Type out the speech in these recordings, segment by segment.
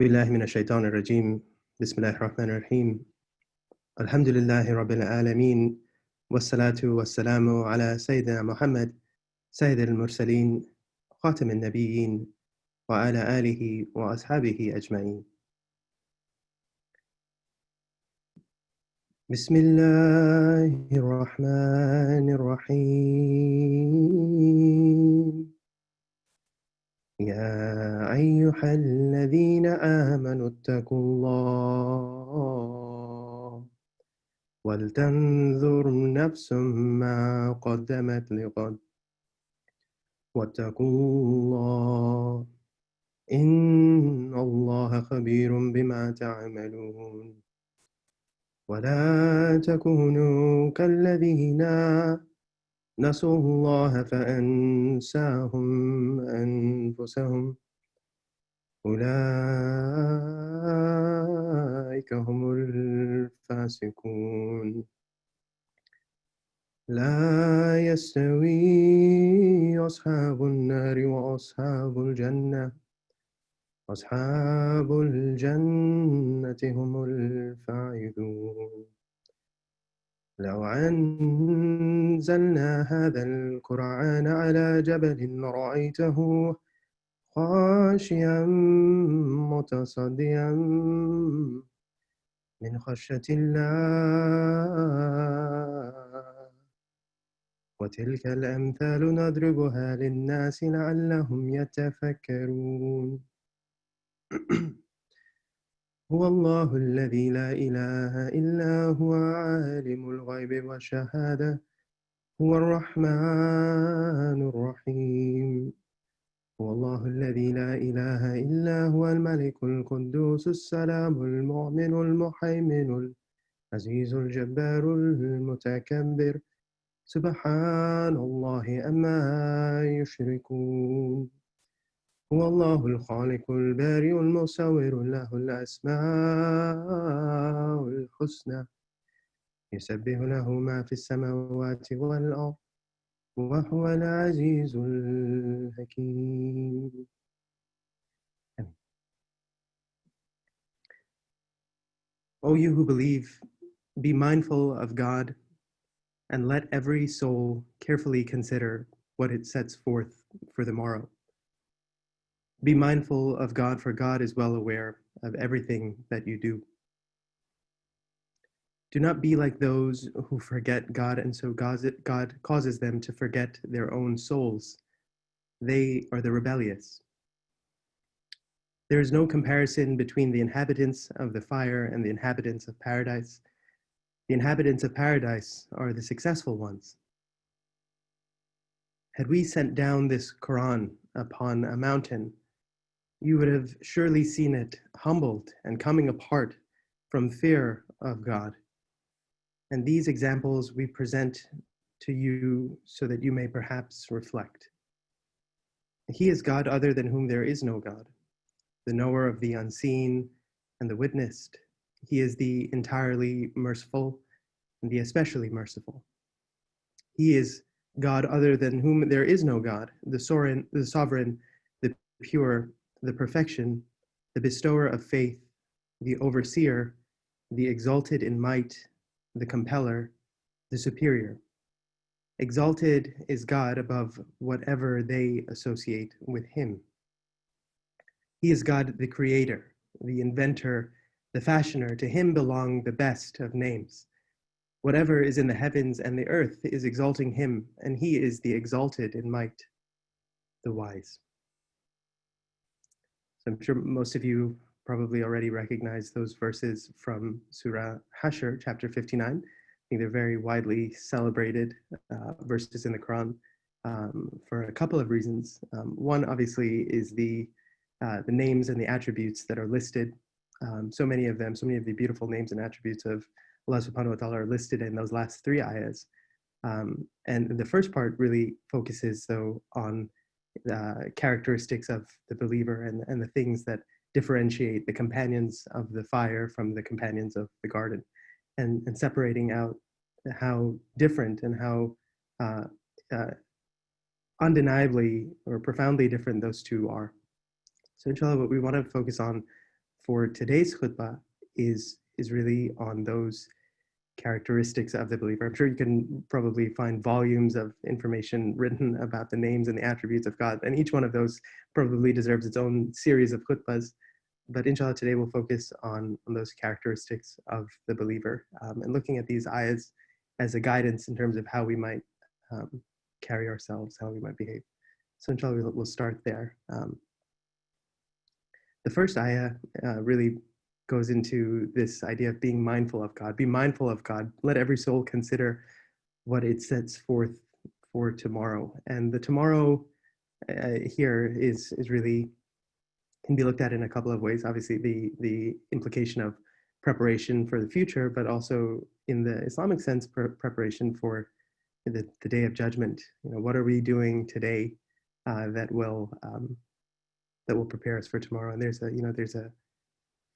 بالله من الشيطان الرجيم بسم الله الرحمن الرحيم الحمد لله رب العالمين والصلاة والسلام على سيدنا محمد سيد المرسلين خاتم النبيين وعلى آله وأصحابه أجمعين بسم الله الرحمن الرحيم يا أيها الذين آمنوا اتقوا الله ولتنظر نفس ما قدمت لغد واتقوا الله إن الله خبير بما تعملون ولا تكونوا كالذين نسوا الله فأنساهم أنفسهم أولئك هم الفاسقون لا يستوي أصحاب النار وأصحاب الجنة أصحاب الجنة هم الفائزون لو أنزلنا هذا القرآن على جبل لرأيته خاشعا متصدعا من خشية الله وتلك الأمثال نضربها للناس لعلهم يتفكرون هو الله الذي لا إله إلا هو عالم الغيب والشهادة هو الرحمن الرحيم هو الله الذي لا إله إلا هو الملك القدوس السلام المؤمن المهيمن العزيز الجبار المتكبر سبحان الله أما يشركون هو الله الخالق البارئ المصور له الأسماء الحسنى يسبح له ما في السماوات والأرض وهو العزيز الحكيم. O you who believe, be mindful of God and let every soul carefully consider what it sets forth for the morrow. Be mindful of God, for God is well aware of everything that you do. Do not be like those who forget God, and so God causes them to forget their own souls. They are the rebellious. There is no comparison between the inhabitants of the fire and the inhabitants of paradise. The inhabitants of paradise are the successful ones. Had we sent down this Quran upon a mountain, you would have surely seen it humbled and coming apart from fear of God. And these examples we present to you so that you may perhaps reflect. He is God other than whom there is no God, the knower of the unseen and the witnessed. He is the entirely merciful and the especially merciful. He is God other than whom there is no God, the sovereign, the pure, the perfection, the bestower of faith, the overseer, the exalted in might, the compeller, the superior. Exalted is God above whatever they associate with him. He is God, the creator, the inventor, the fashioner. To him belong the best of names. Whatever is in the heavens and the earth is exalting him, and he is the exalted in might, the wise. So I'm sure most of you probably already recognize those verses from Surah Hashr, chapter 59. I think they're very widely celebrated verses in the Quran for a couple of reasons. One, obviously, is the names and the attributes that are listed. So many of the beautiful names and attributes of Allah subhanahu wa ta'ala are listed in those last three ayahs. And the first part really focuses, though, on characteristics of the believer and the things that differentiate the companions of the fire from the companions of the garden, and separating out how different and how undeniably or profoundly different those two are. So inshallah, what we want to focus on for today's khutbah is really on those characteristics of the believer. I'm sure you can probably find volumes of information written about the names and the attributes of God, and each one of those probably deserves its own series of khutbahs. But inshallah, today we'll focus on those characteristics of the believer, and looking at these ayahs as a guidance in terms of how we might carry ourselves, how we might behave. So inshallah, we'll start there. The first ayah really goes into this idea of being mindful of God. Be mindful of God. Let every soul consider what it sets forth for tomorrow. And the tomorrow here is really, can be looked at in a couple of ways. Obviously, the implication of preparation for the future, but also in the Islamic sense, preparation for the day of judgment. What are we doing today that will prepare us for tomorrow? And there's a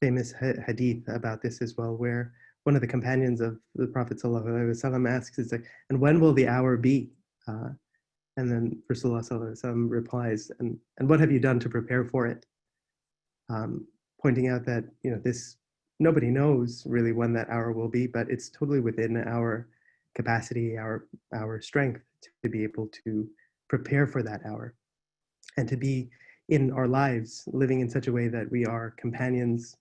famous hadith about this as well, where one of the companions of the Prophet ﷺ asks, and when will the hour be? And then Rasulullah ﷺ replies, and what have you done to prepare for it? Pointing out that this, nobody knows really when that hour will be, but it's totally within our capacity, our strength to be able to prepare for that hour, and to be in our lives living in such a way that we are companions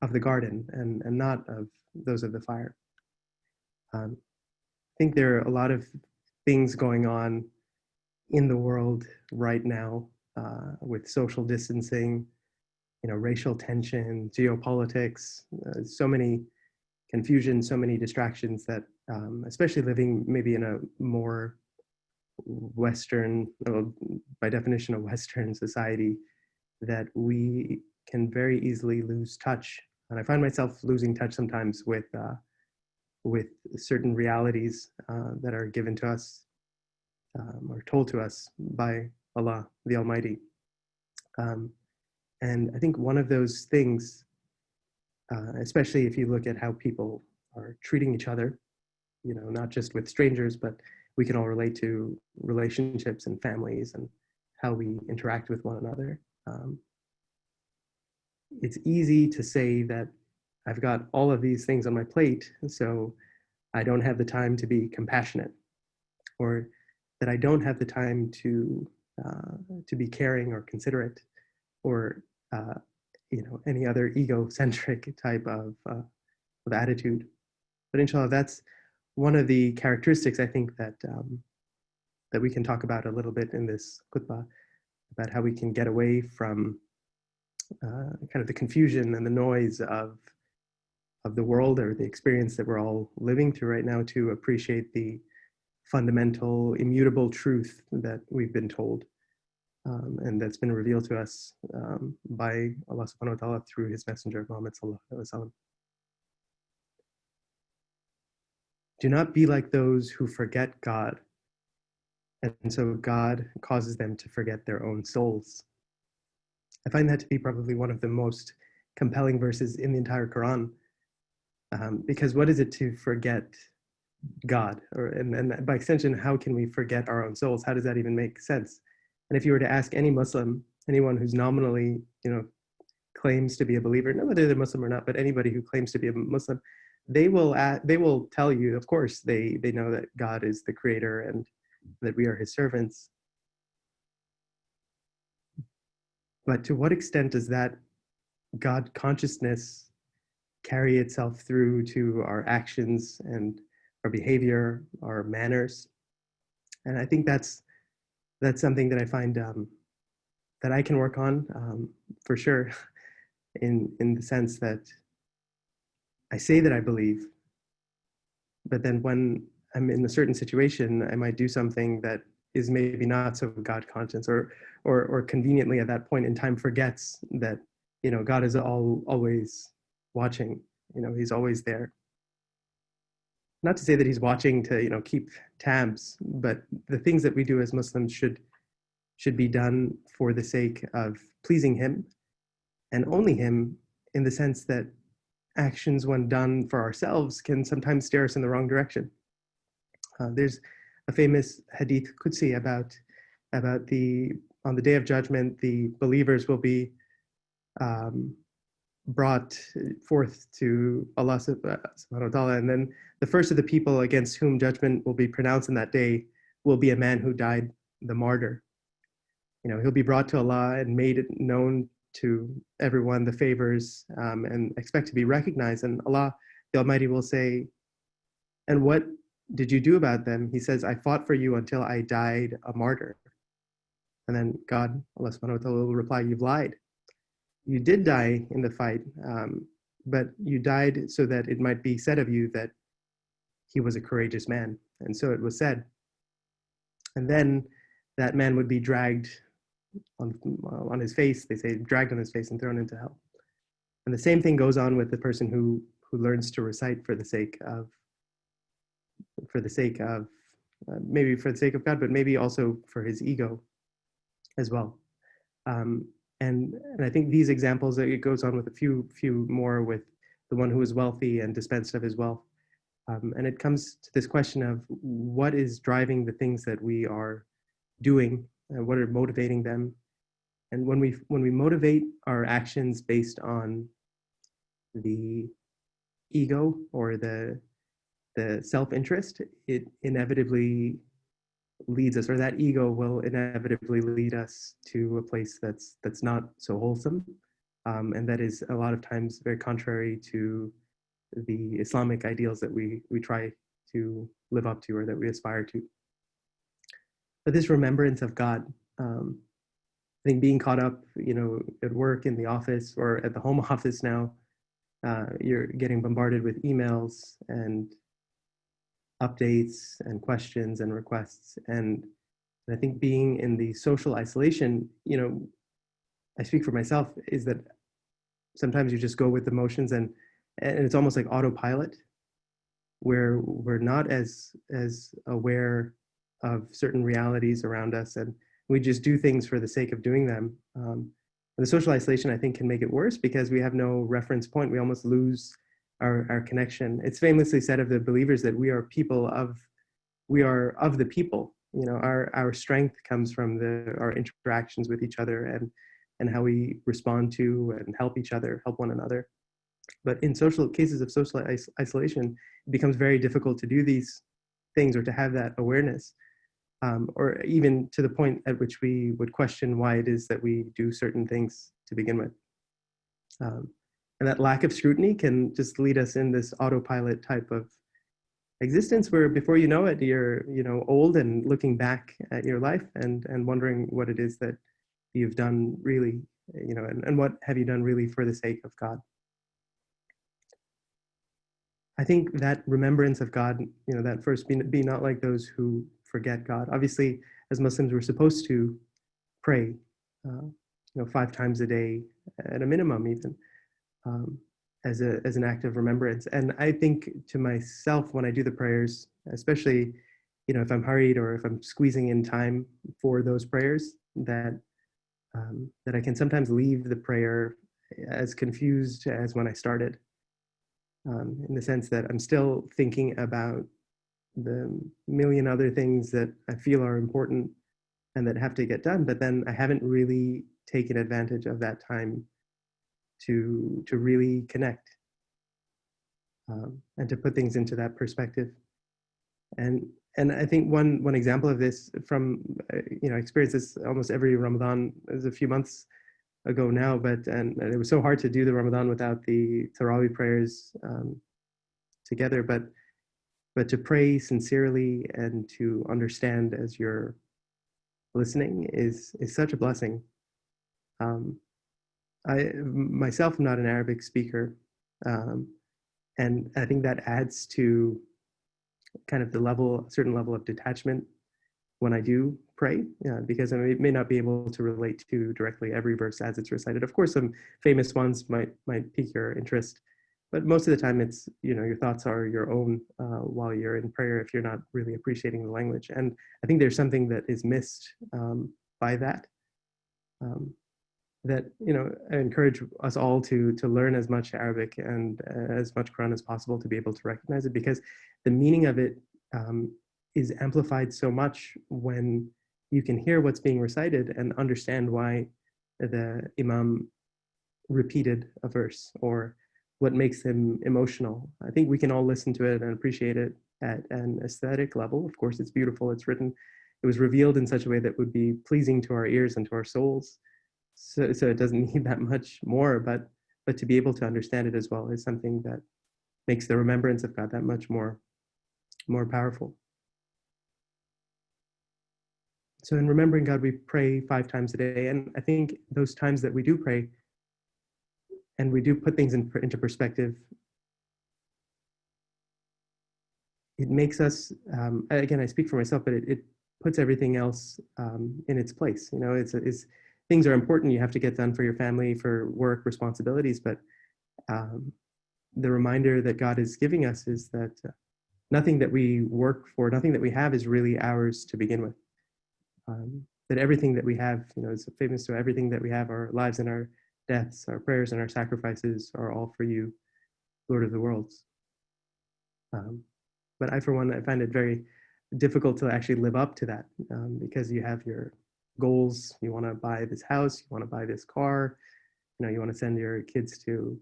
of the garden and not of those of the fire. I think there are a lot of things going on in the world right now with social distancing, racial tension, geopolitics, so many confusion, so many distractions that, especially living maybe in a more Western, by definition, a Western society, that we can very easily lose touch. And I find myself losing touch sometimes with certain realities that are given to us or told to us by Allah, the Almighty. And I think one of those things, especially if you look at how people are treating each other, not just with strangers, but we can all relate to relationships and families and how we interact with one another. It's easy to say that I've got all of these things on my plate, so I don't have the time to be compassionate, or that I don't have the time to be caring or considerate, or any other egocentric type of attitude. But inshallah, that's one of the characteristics I think that we can talk about a little bit in this khutbah, about how we can get away from kind of the confusion and the noise of the world, or the experience that we're all living through right now, to appreciate the fundamental, immutable truth that we've been told, and that's been revealed to us by Allah subhanahu wa ta'ala through his messenger, Muhammad sallallahu alaihi wasallam. Do not be like those who forget God, and so God causes them to forget their own souls. I find that to be probably one of the most compelling verses in the entire Quran, because what is it to forget God? And by extension, how can we forget our own souls? How does that even make sense? And if you were to ask any Muslim, anyone who's nominally, claims to be a believer, no whether they're Muslim or not, but anybody who claims to be a Muslim, they will tell you, of course, they know that God is the creator and that we are his servants. But to what extent does that God consciousness carry itself through to our actions and our behavior, our manners? And I think that's something that I find that I can work on for sure, in the sense that I say that I believe, but then when I'm in a certain situation, I might do something that is maybe not so God conscious, or conveniently at that point in time forgets that God is always watching. He's always there. Not to say that he's watching to keep tabs, but the things that we do as Muslims should be done for the sake of pleasing him, and only him, in the sense that actions when done for ourselves can sometimes steer us in the wrong direction. There's a famous hadith Qudsi about on the day of judgment, the believers will be brought forth to Allah subhanahu wa ta'ala. And then the first of the people against whom judgment will be pronounced in that day will be a man who died the martyr. He'll be brought to Allah and made it known to everyone the favors, and expect to be recognized. And Allah, the Almighty, will say, and what did you do about them? He says, I fought for you until I died a martyr. And then God, Allah subhanahu wa ta'ala, will reply, you've lied. You did die in the fight, but you died so that it might be said of you that he was a courageous man. And so it was said. And then that man would be dragged on his face, they say, dragged on his face and thrown into hell. And the same thing goes on with the person who learns to recite for the sake of maybe for the sake of God, but maybe also for his ego as well. And I think these examples, it goes on with a few more, with the one who is wealthy and dispensed of his wealth. And it comes to this question of what is driving the things that we are doing, what are motivating them. And when we motivate our actions based on the ego or the self-interest, it inevitably leads us, or that ego will inevitably lead us to a place that's not so wholesome, and that is a lot of times very contrary to the Islamic ideals that we try to live up to, or that we aspire to. But this remembrance of God, I think being caught up, at work, in the office, or at the home office now, you're getting bombarded with emails and updates and questions and requests. And I think being in the social isolation, I speak for myself, is that sometimes you just go with the motions, and it's almost like autopilot, where we're not as aware of certain realities around us, and we just do things for the sake of doing them. And the social isolation, I think, can make it worse because we have no reference point. We almost lose our connection. It's famously said of the believers that we are of the people. Our strength comes from our interactions with each other, and how we respond to and help each other, help one another. But in cases of social isolation, it becomes very difficult to do these things, or to have that awareness, or even to the point at which we would question why it is that we do certain things to begin with. And that lack of scrutiny can just lead us in this autopilot type of existence, where before you know it, you're old and looking back at your life and wondering what it is that you've done really, and what have you done really for the sake of God. I think that remembrance of God, that first, be not like those who forget God. Obviously, as Muslims, we're supposed to pray, 5 times a day at a minimum, even, as an act of remembrance. And I think to myself, when I do the prayers, especially, if I'm hurried or if I'm squeezing in time for those prayers, that I can sometimes leave the prayer as confused as when I started, in the sense that I'm still thinking about the million other things that I feel are important and that have to get done, but then I haven't really taken advantage of that time to really connect, and to put things into that perspective. And I think one example of this from I experience this almost every Ramadan. It was a few months ago now, and it was so hard to do the Ramadan without the Tarawih prayers together, but to pray sincerely and to understand as you're listening is such a blessing. I myself am not an Arabic speaker, and I think that adds to kind of certain level of detachment when I do pray, because I may not be able to relate to directly every verse as it's recited. Of course, some famous ones might pique your interest, but most of the time it's, your thoughts are your own while you're in prayer, if you're not really appreciating the language. And I think there's something that is missed by that. That I encourage us all to learn as much Arabic and as much Quran as possible to be able to recognize it, because the meaning of it is amplified so much when you can hear what's being recited and understand why the Imam repeated a verse or what makes them emotional. I think we can all listen to it and appreciate it at an aesthetic level. Of course, it's beautiful, it's written, it was revealed in such a way that would be pleasing to our ears and to our souls. So it doesn't need that much more, but to be able to understand it as well is something that makes the remembrance of God that much more powerful. So in remembering God, we pray 5 times a day. And I think those times that we do pray and we do put things into perspective, it makes us, again, I speak for myself, but it puts everything else in its place. You know, it's things are important. You have to get done for your family, for work, responsibilities. But the reminder that God is giving us is that nothing that we work for, nothing that we have is really ours to begin with. That everything that we have, you know, is famous to everything that we have, our lives and our deaths, our prayers and our sacrifices are all for you, Lord of the worlds. But I, for one, I find it very difficult to actually live up to that because you have your goals. You want to buy this house, you want to buy this car, you know, you want to send your kids to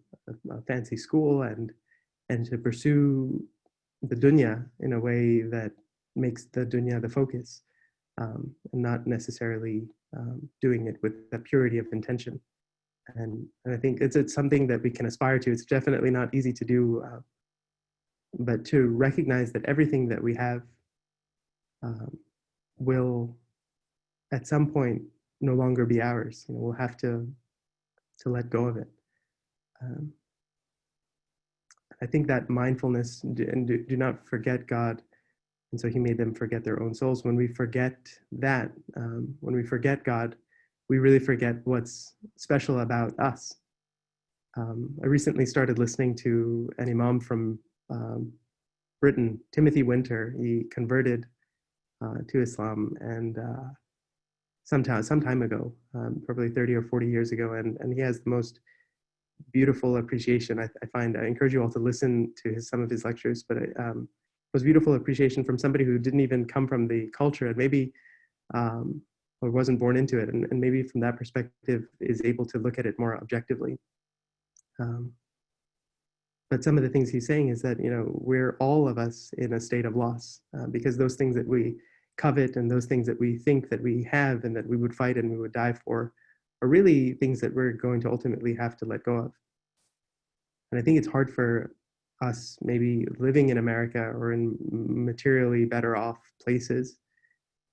a fancy school and to pursue the dunya in a way that makes the dunya the focus. And not necessarily doing it with a purity of intention. And I think it's something that we can aspire to. It's definitely not easy to do, but to recognize that everything that we have will, at some point, no longer be ours. You know, we'll have to let go of it. I think that mindfulness and do not forget God. And so he made them forget their own souls. When we forget that, when we forget God, we really forget what's special about us. I recently started listening to an imam from Britain, Timothy Winter. He converted to Islam and some time ago, probably 30 or 40 years ago. And he has the most beautiful appreciation. I find, I encourage you all to listen to some of his lectures, but was beautiful appreciation from somebody who didn't even come from the culture and maybe or wasn't born into it, and maybe from that perspective is able to look at it more objectively. But some of the things he's saying is that, you know, we're all of us in a state of loss because those things that we covet and those things that we think that we have and that we would fight and we would die for are really things that we're going to ultimately have to let go of. And I think it's hard for us maybe living in America or in materially better off places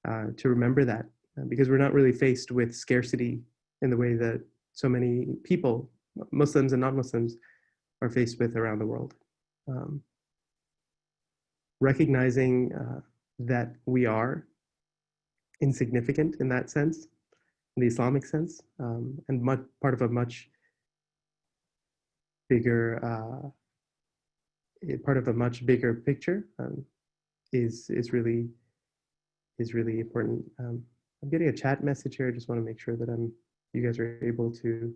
to remember that because we're not really faced with scarcity in the way that so many people, Muslims and non-Muslims, are faced with around the world. Recognizing that we are insignificant in that sense, in the Islamic sense, and part of a much bigger picture is really important. I'm getting a chat message here. I just want to make sure that you guys are able to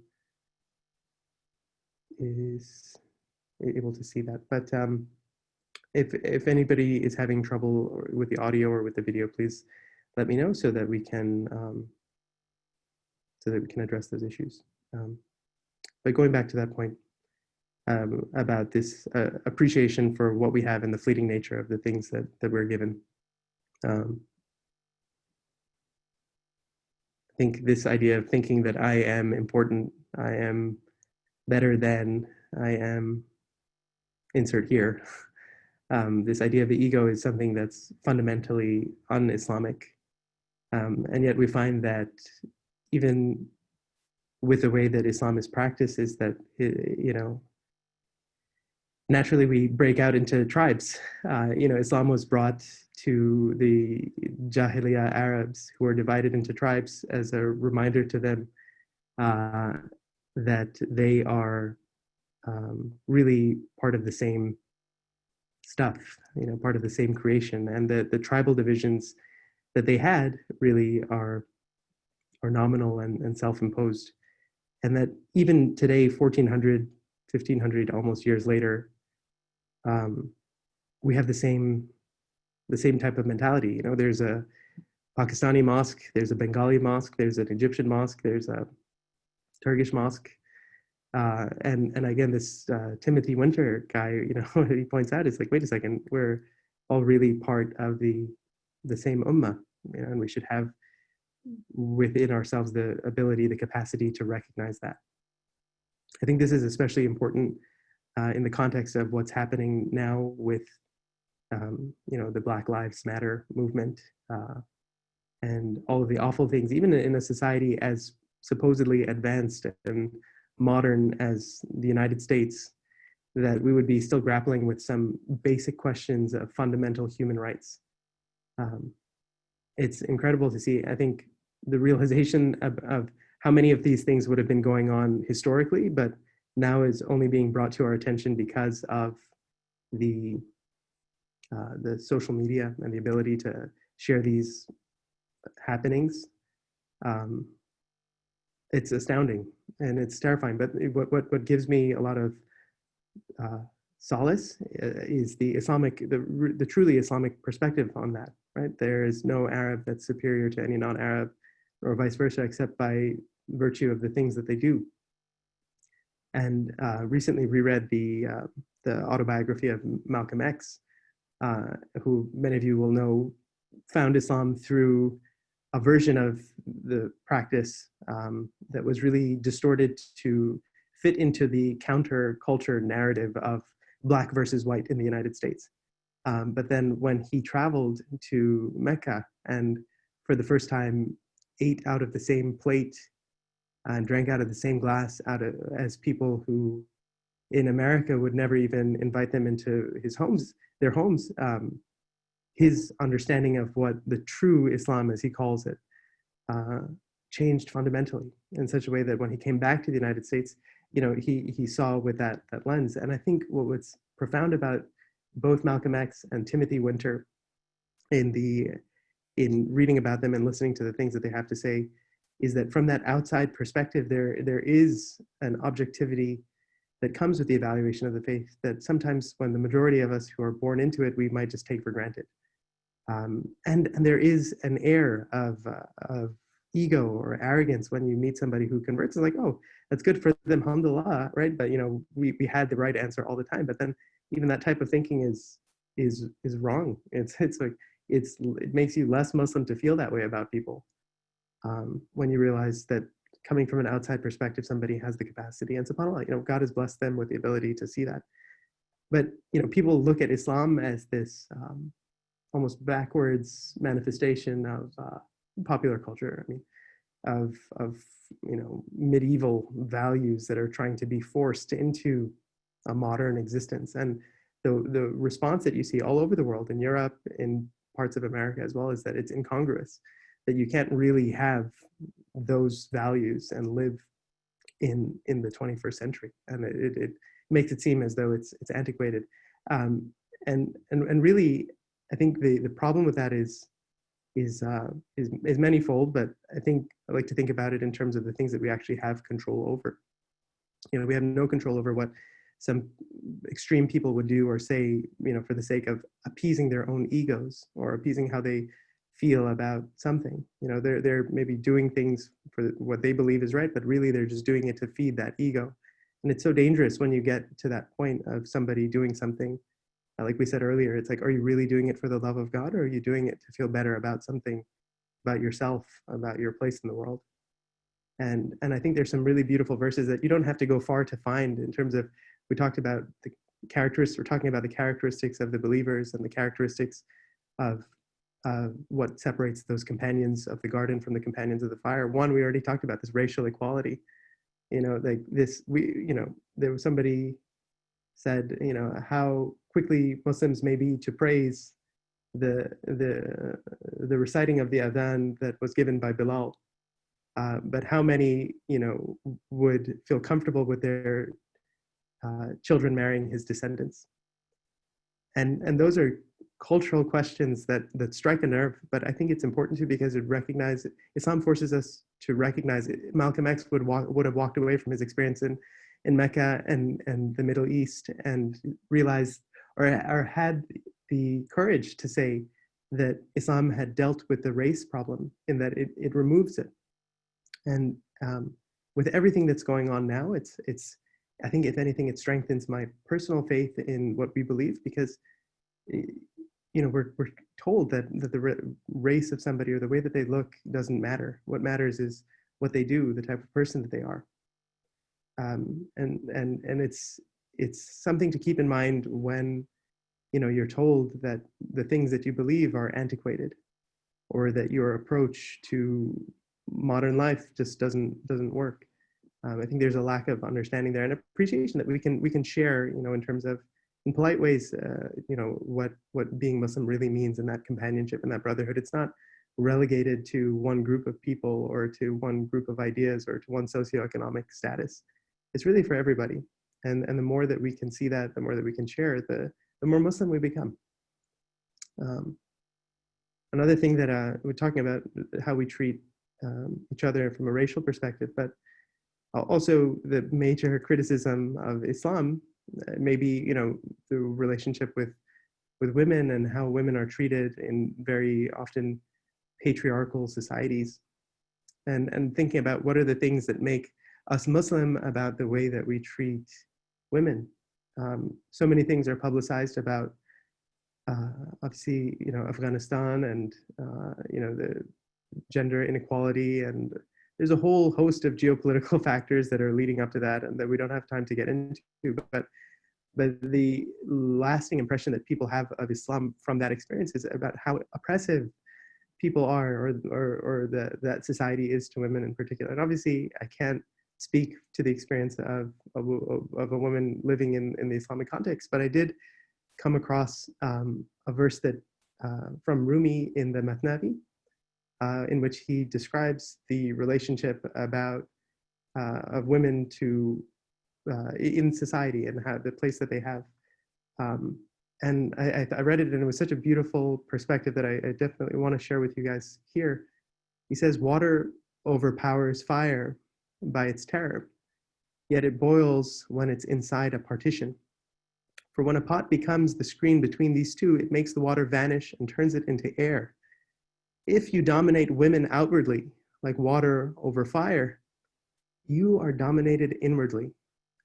see that. But if anybody is having trouble with the audio or with the video, please let me know so that we can address those issues. But going back to that point about this appreciation for what we have and the fleeting nature of the things that we're given. I think this idea of thinking that I am important, I am better than, I am insert here. This idea of the ego is something that's fundamentally un-Islamic. And yet we find that even with the way that Islam is practiced is that, you know, naturally we break out into tribes. You know, Islam was brought to the Jahiliyyah Arabs who were divided into tribes as a reminder to them that they are really part of the same stuff, you know, part of the same creation, and the tribal divisions that they had really are nominal and self-imposed, and that even today, 1400, 1500 almost years later, we have the same type of mentality. You know, there's a Pakistani mosque, there's a Bengali mosque, there's an Egyptian mosque, there's a Turkish mosque, And again, this Timothy Winter guy, he points out, it's like, wait a second, we're all really part of the same ummah, and we should have within ourselves the ability, the capacity to recognize that. I think this is especially important in the context of what's happening now with, the Black Lives Matter movement, and all of the awful things, even in a society as supposedly advanced and modern as the United States, that we would be still grappling with some basic questions of fundamental human rights. It's incredible to see, I think, the realization of how many of these things would have been going on historically, but now is only being brought to our attention because of the social media and the ability to share these happenings. It's astounding and it's terrifying. But what gives me a lot of solace is the truly Islamic perspective on that. Right? There is no Arab that's superior to any non-Arab, or vice versa, except by virtue of the things that they do. And recently reread the autobiography of Malcolm X, who many of you will know found Islam through a version of the practice that was really distorted to fit into the counterculture narrative of Black versus white in the United States. But then when he traveled to Mecca and for the first time ate out of the same plate and drank out of the same glass as people who in America would never even invite them into their homes, his understanding of what the true Islam, as he calls it, changed fundamentally in such a way that when he came back to the United States, he saw with that lens. And I think what's profound about both Malcolm X and Timothy Winter in reading about them and listening to the things that they have to say is that from that outside perspective, there is an objectivity that comes with the evaluation of the faith that sometimes when the majority of us who are born into it, we might just take for granted. And there is an air of ego or arrogance when you meet somebody who converts. It's like, oh, that's good for them, alhamdulillah, right? But we had the right answer all the time. But then even that type of thinking is wrong. It's like it makes you less Muslim to feel that way about people. When you realize that coming from an outside perspective, somebody has the capacity, and subhanAllah, God has blessed them with the ability to see that. But people look at Islam as this almost backwards manifestation of popular culture. I mean, of medieval values that are trying to be forced into a modern existence. And the response that you see all over the world, in Europe, in parts of America as well, is that it's incongruous, that you can't really have those values and live in the 21st century. And it makes it seem as though it's antiquated. And really, I think the problem with that is manifold, but I think I like to think about it in terms of the things that we actually have control over. We have no control over what some extreme people would do or say, for the sake of appeasing their own egos or appeasing how they feel about something. They're maybe doing things for what they believe is right, but really they're just doing it to feed that ego. And it's so dangerous when you get to that point of somebody doing something. Like we said earlier, it's like, are you really doing it for the love of God, or are you doing it to feel better about something, about yourself, about your place in the world? And I think there's some really beautiful verses that you don't have to go far to find in terms of, we talked about the characteristics, we're talking about the characteristics of the believers and the characteristics of what separates those companions of the garden from the companions of the fire. One, we already talked about this racial equality. There was somebody said, how quickly Muslims may be to praise the reciting of the adhan that was given by Bilal, but how many, would feel comfortable with their children marrying his descendants? And those are cultural questions that strike a nerve, but I think it's important to, because Islam forces us to recognize it. Malcolm X would have walked away from his experience in Mecca and the Middle East and realized or had the courage to say that Islam had dealt with the race problem in that it removes it. And with everything that's going on now, it's I think if anything, it strengthens my personal faith in what we believe, because we're told that the race of somebody or the way that they look doesn't matter. What matters is what they do, the type of person that they are. And it's something to keep in mind when you're told that the things that you believe are antiquated, or that your approach to modern life just doesn't work. I think there's a lack of understanding there and appreciation that we can share, in terms of, in polite ways, what being Muslim really means, and that companionship and that brotherhood. It's not relegated to one group of people or to one group of ideas or to one socioeconomic status. It's really for everybody. And the more that we can see that, the more that we can share, the more Muslim we become. Another thing that we're talking about, how we treat each other from a racial perspective, but also the major criticism of Islam, maybe the relationship with women and how women are treated in very often patriarchal societies, and thinking about what are the things that make us Muslim about the way that we treat women. So many things are publicized about, obviously, Afghanistan and the gender inequality, and there's a whole host of geopolitical factors that are leading up to that, and that we don't have time to get into. But the lasting impression that people have of Islam from that experience is about how oppressive people are, or that society is to women in particular. And obviously, I can't speak to the experience of a woman living in the Islamic context, but I did come across a verse that from Rumi in the Mathnavi, in which he describes the relationship of women to in society, and how the place that they have. And I read it, and it was such a beautiful perspective that I definitely want to share with you guys here. He says, "Water overpowers fire by its terror, yet it boils when it's inside a partition. For when a pot becomes the screen between these two, it makes the water vanish and turns it into air. If you dominate women outwardly, like water over fire, you are dominated inwardly.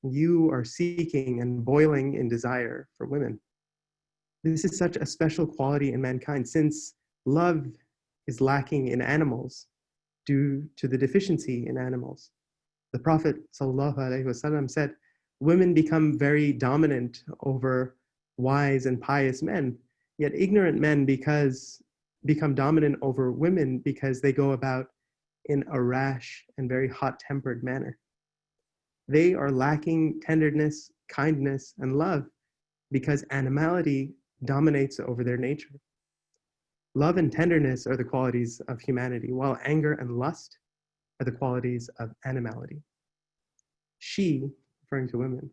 You are seeking and boiling in desire for women. This is such a special quality in mankind, since love is lacking in animals due to the deficiency in animals. The Prophet ﷺ said, women become very dominant over wise and pious men, yet ignorant men become dominant over women because they go about in a rash and very hot-tempered manner. They are lacking tenderness, kindness, and love because animality dominates over their nature. Love and tenderness are the qualities of humanity, while anger and lust are the qualities of animality. She," referring to women,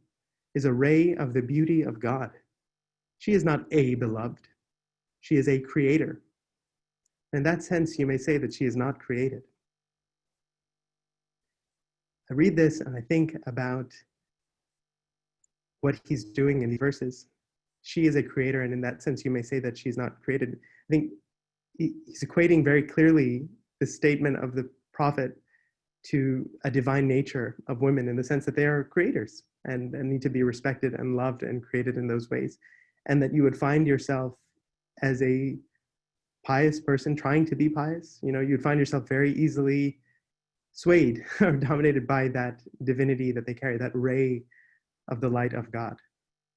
"is a ray of the beauty of God. She is not a beloved. She is a creator. In that sense, you may say that she is not created." I read this and I think about what he's doing in these verses. She is a creator, and in that sense, you may say that she's not created. I think he's equating very clearly the statement of the prophet to a divine nature of women, in the sense that they are creators and need to be respected and loved and created in those ways. And that you would find yourself as a pious person trying to be pious, you'd find yourself very easily swayed or dominated by that divinity that they carry, that ray of the light of God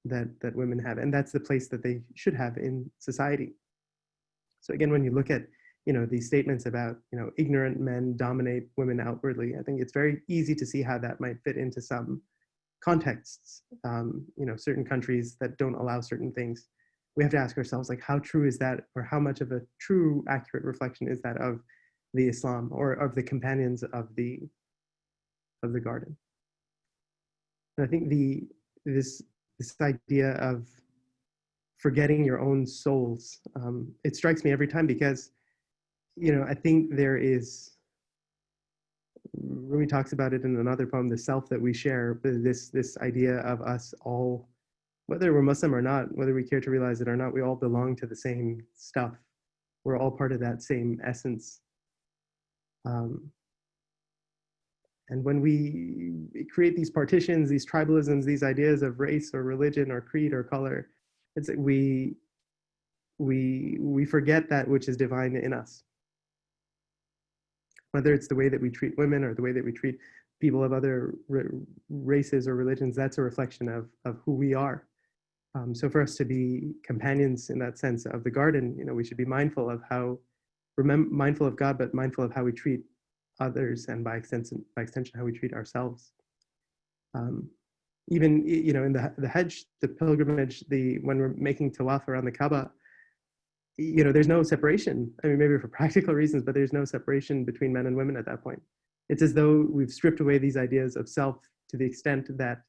that women have. And that's the place that they should have in society. So again, when you look at these statements about ignorant men dominate women outwardly, I think it's very easy to see how that might fit into some contexts. Certain countries that don't allow certain things, we have to ask ourselves, like, how true is that, or how much of a true, accurate reflection is that of the Islam or of the companions of the garden? And I think this idea of forgetting your own souls, it strikes me every time, because I think there is, Rumi talks about it in another poem, the self that we share, this idea of us all, whether we're Muslim or not, whether we care to realize it or not, we all belong to the same stuff. We're all part of that same essence. And when we create these partitions, these tribalisms, these ideas of race or religion or creed or color, it's we forget that which is divine in us. Whether it's the way that we treat women or the way that we treat people of other races or religions, that's a reflection of who we are. So for us to be companions in that sense of the garden, we should be mindful of mindful of God, but mindful of how we treat others, and by extension, how we treat ourselves. Even in the Hajj, the pilgrimage, when we're making tawaf around the Kaaba, there's no separation. I mean, maybe for practical reasons, but there's no separation between men and women at that point. It's as though we've stripped away these ideas of self to the extent that,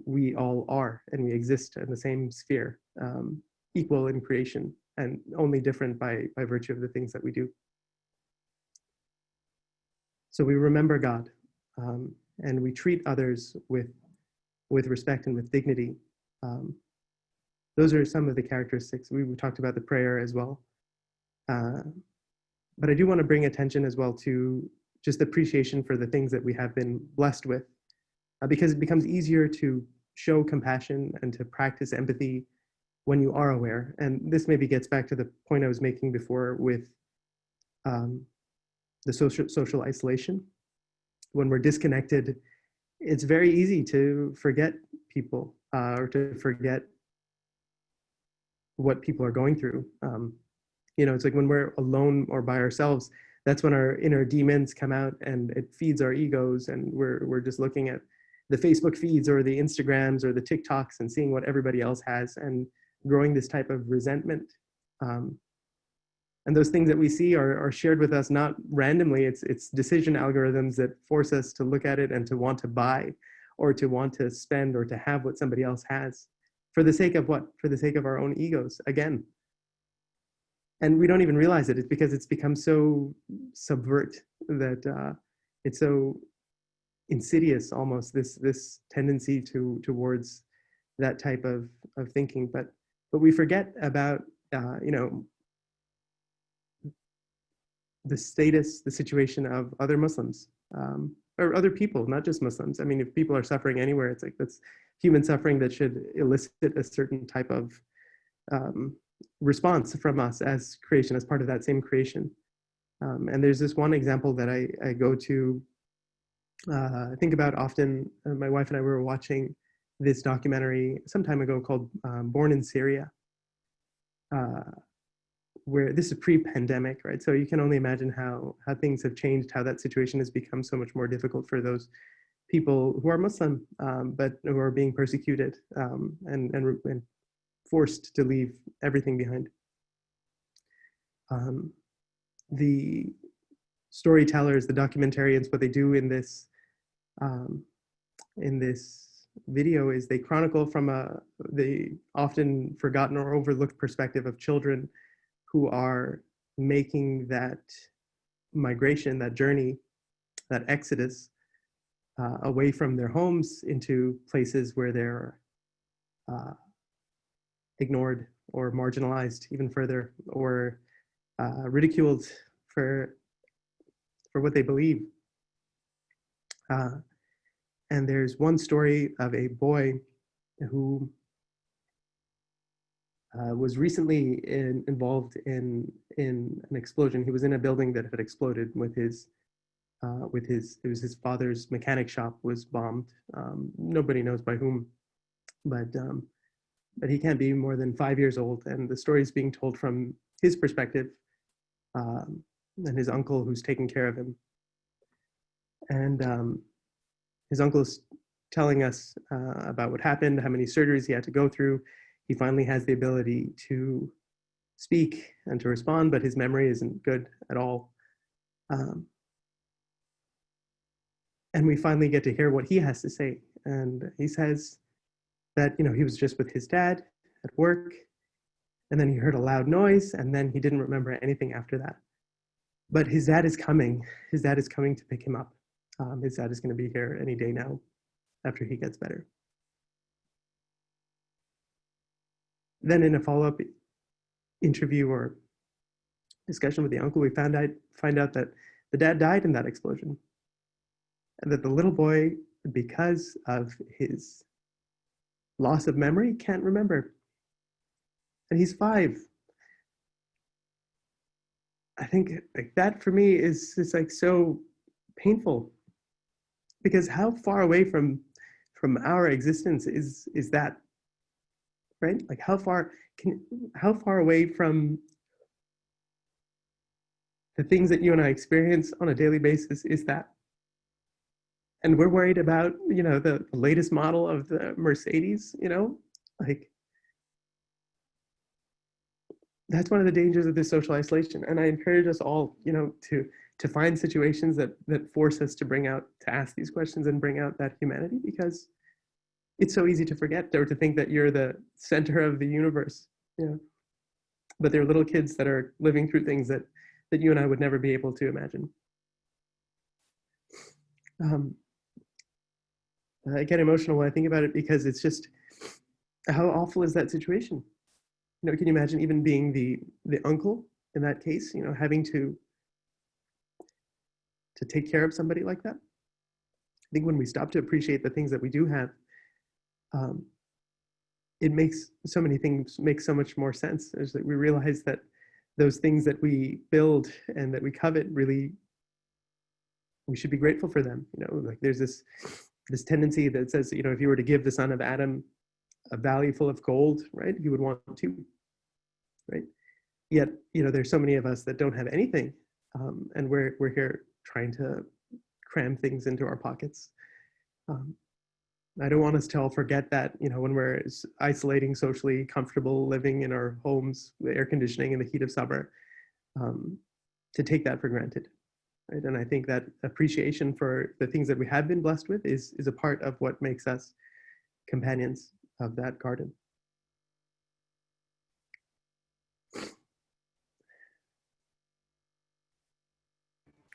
we all are, and we exist in the same sphere, equal in creation, and only different by virtue of the things that we do. So we remember God, and we treat others with respect and with dignity. Those are some of the characteristics. We talked about the prayer as well. But I do want to bring attention as well to just appreciation for the things that we have been blessed with, because it becomes easier to show compassion and to practice empathy when you are aware. And this maybe gets back to the point I was making before with the social isolation. When we're disconnected, it's very easy to forget people, or to forget what people are going through. It's like when we're alone or by ourselves, that's when our inner demons come out, and it feeds our egos, and we're just looking at the Facebook feeds or the Instagrams or the TikToks and seeing what everybody else has, and growing this type of resentment. And those things that we see are shared with us not randomly. It's decision algorithms that force us to look at it and to want to buy, or to want to spend, or to have what somebody else has. For the sake of what? For the sake of our own egos, again. And we don't even realize it. It's because it's become so subvert that it's so insidious, almost, this tendency towards that type of thinking. But we forget about the status, the situation of other Muslims, or other people, not just Muslims. I mean, if people are suffering anywhere, it's like that's human suffering that should elicit a certain type of response from us as creation, as part of that same creation. And there's this one example that I go to think about often. My wife and I were watching this documentary some time ago called Born in Syria, where this is pre-pandemic, right? So you can only imagine how things have changed, how that situation has become so much more difficult for those people who are Muslim, but who are being persecuted and forced to leave everything behind. The storytellers, the documentarians, what they do in this video is they chronicle from the often forgotten or overlooked perspective of children who are making that migration, that journey, that exodus away from their homes into places where they're ignored or marginalized even further, or ridiculed for what they believe. And there's one story of a boy who was recently involved in an explosion. He was in a building that had exploded it was his father's mechanic shop was bombed. Nobody knows by whom, but he can't be more than 5 years old. And the story is being told from his perspective, and his uncle who's taking care of him. And his uncle's telling us about what happened, how many surgeries he had to go through. He finally has the ability to speak and to respond, but his memory isn't good at all. And we finally get to hear what he has to say. And he says that, he was just with his dad at work, and then he heard a loud noise, and then he didn't remember anything after that. But his dad is coming. His dad is coming to pick him up. His dad is going to be here any day now after he gets better. Then in a follow-up interview or discussion with the uncle, we find out that the dad died in that explosion. and that the little boy, because of his loss of memory, can't remember. And he's 5. I think like that for me is just like so painful, because how far away from our existence is that, right? Like how far away from the things that you and I experience on a daily basis is that? And we're worried about, the latest model of the Mercedes, like that's one of the dangers of this social isolation. And I encourage us all, to find situations that force us to ask these questions and bring out that humanity, because it's so easy to forget or to think that you're the center of the universe. But there are little kids that are living through things that you and I would never be able to imagine. I get emotional when I think about it, because it's just, how awful is that situation? Can you imagine even being the uncle in that case? Having to take care of somebody like that. I think when we stop to appreciate the things that we do have, it makes so many things make so much more sense. As that we realize that those things that we build and that we covet, really, we should be grateful for them. Like there's this tendency that says, if you were to give the son of Adam a valley full of gold, right, he would want to, right? Yet, there's so many of us that don't have anything, and we're here trying to cram things into our pockets. I don't want us to all forget that, when we're isolating, socially comfortable, living in our homes, the air conditioning in the heat of summer, to take that for granted. Right? And I think that appreciation for the things that we have been blessed with is a part of what makes us companions of that garden.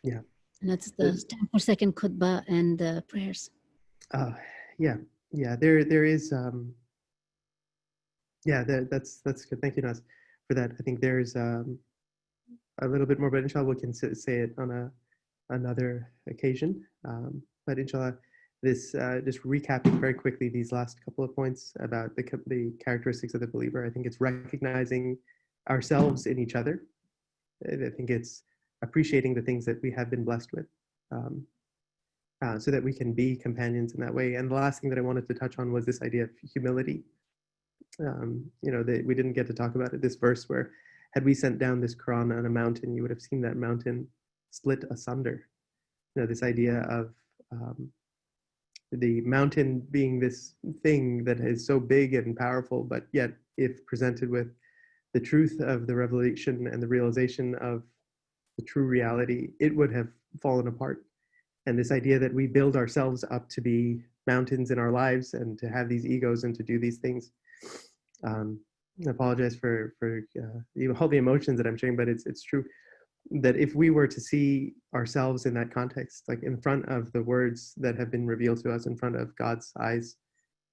Yeah. And that's the time for second khutbah and the prayers. Yeah. There is. That's good. Thank you, Naz, for that. I think there's a little bit more, but inshallah we can say it on another occasion. But inshallah, this just recapping very quickly these last couple of points about the characteristics of the believer. I think it's recognizing ourselves in each other. I think it's appreciating the things that we have been blessed with, so that we can be companions in that way. And the last thing that I wanted to touch on was this idea of humility. We didn't get to talk about it. This verse where, had we sent down this Quran on a mountain, you would have seen that mountain split asunder. This idea of the mountain being this thing that is so big and powerful, but yet if presented with the truth of the revelation and the realization of the true reality, it would have fallen apart. And this idea that we build ourselves up to be mountains in our lives and to have these egos and to do these things. I apologize for all the emotions that I'm sharing, but it's true that if we were to see ourselves in that context, like in front of the words that have been revealed to us, in front of God's eyes,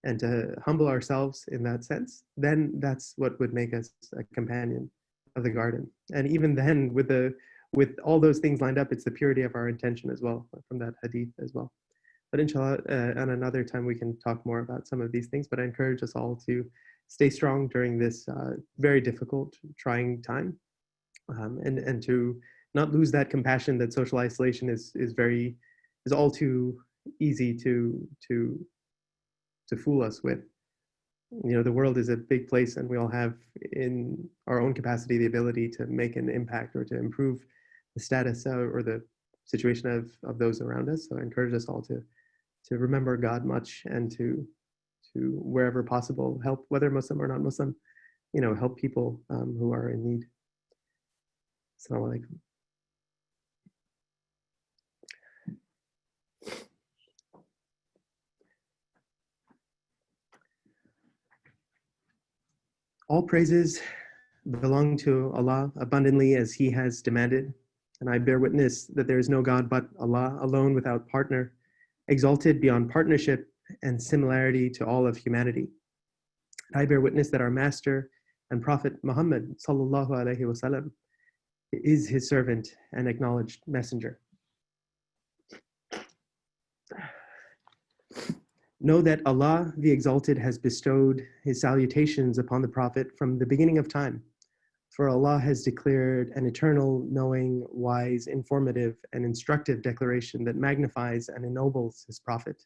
and to humble ourselves in that sense, then that's what would make us a companion of the garden. And even then, with all those things lined up, it's the purity of our intention as well, from that hadith as well. But inshallah, on another time we can talk more about some of these things. But I encourage us all to stay strong during this very difficult, trying time, and to not lose that compassion that social isolation is all too easy to fool us with. The world is a big place, and we all have in our own capacity the ability to make an impact or to improve the status or the situation of those around us. So I encourage us all to remember God much, and to wherever possible help, whether Muslim or not Muslim, help people who are in need. Assalamu alaikum. All praises belong to Allah abundantly as He has demanded, and I bear witness that there is no God but Allah, alone without partner, exalted beyond partnership and similarity to all of humanity. I bear witness that our Master and Prophet Muhammad sallallahu alaihi wasallam is His servant and acknowledged messenger. Know that Allah, the Exalted, has bestowed his salutations upon the Prophet from the beginning of time. For Allah has declared an eternal, knowing, wise, informative, and instructive declaration that magnifies and ennobles his Prophet.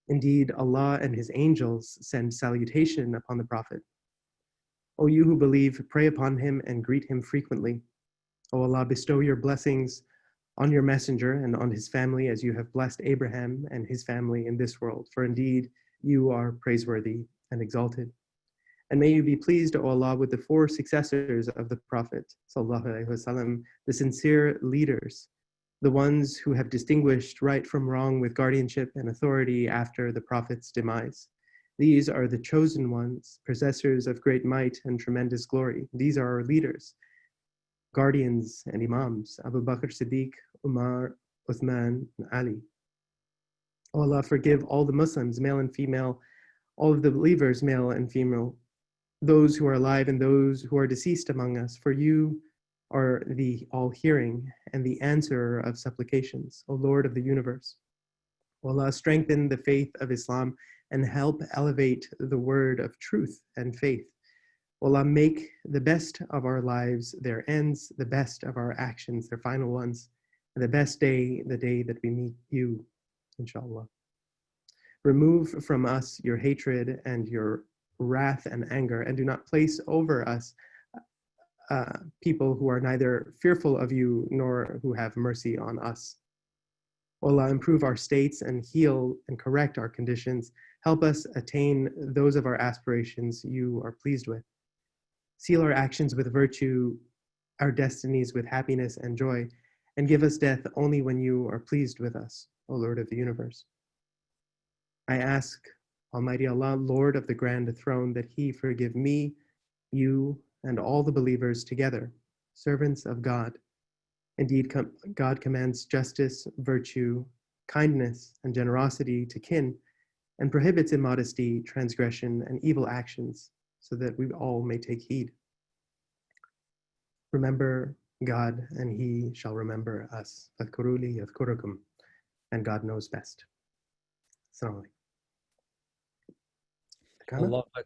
Indeed, Allah and his angels send salutation upon the Prophet. O you who believe, pray upon him and greet him frequently. O Allah, bestow your blessings on your messenger and on his family as you have blessed Abraham and his family in this world, for indeed you are praiseworthy and exalted. And may you be pleased, O Allah, with the four successors of the Prophet, ﷺ, the sincere leaders, the ones who have distinguished right from wrong with guardianship and authority after the Prophet's demise. These are the chosen ones, possessors of great might and tremendous glory. These are our leaders, guardians and imams, Abu Bakr Siddiq, Umar, Uthman, and Ali. O Allah, forgive all the Muslims, male and female, all of the believers, male and female, those who are alive and those who are deceased among us, for you are the all-hearing and the answerer of supplications, O Lord of the universe. O Allah, strengthen the faith of Islam and help elevate the word of truth and faith. O Allah, make the best of our lives their ends, the best of our actions their final ones, and the best day, the day that we meet you, inshallah. Remove from us your hatred and your wrath and anger, and do not place over us people who are neither fearful of you nor who have mercy on us. O Allah, improve our states and heal and correct our conditions. Help us attain those of our aspirations you are pleased with. Seal our actions with virtue, our destinies with happiness and joy, and give us death only when you are pleased with us, O Lord of the universe. I ask Almighty Allah, Lord of the grand throne, that he forgive me, you, and all the believers together, servants of God. Indeed, God commands justice, virtue, kindness, and generosity to kin, and prohibits immodesty, transgression, and evil actions, so that we all may take heed. Remember God, and he shall remember us. Fadhkuruni yadhkurukum, and God knows best. Assalamu alaikum. Allah Akbar.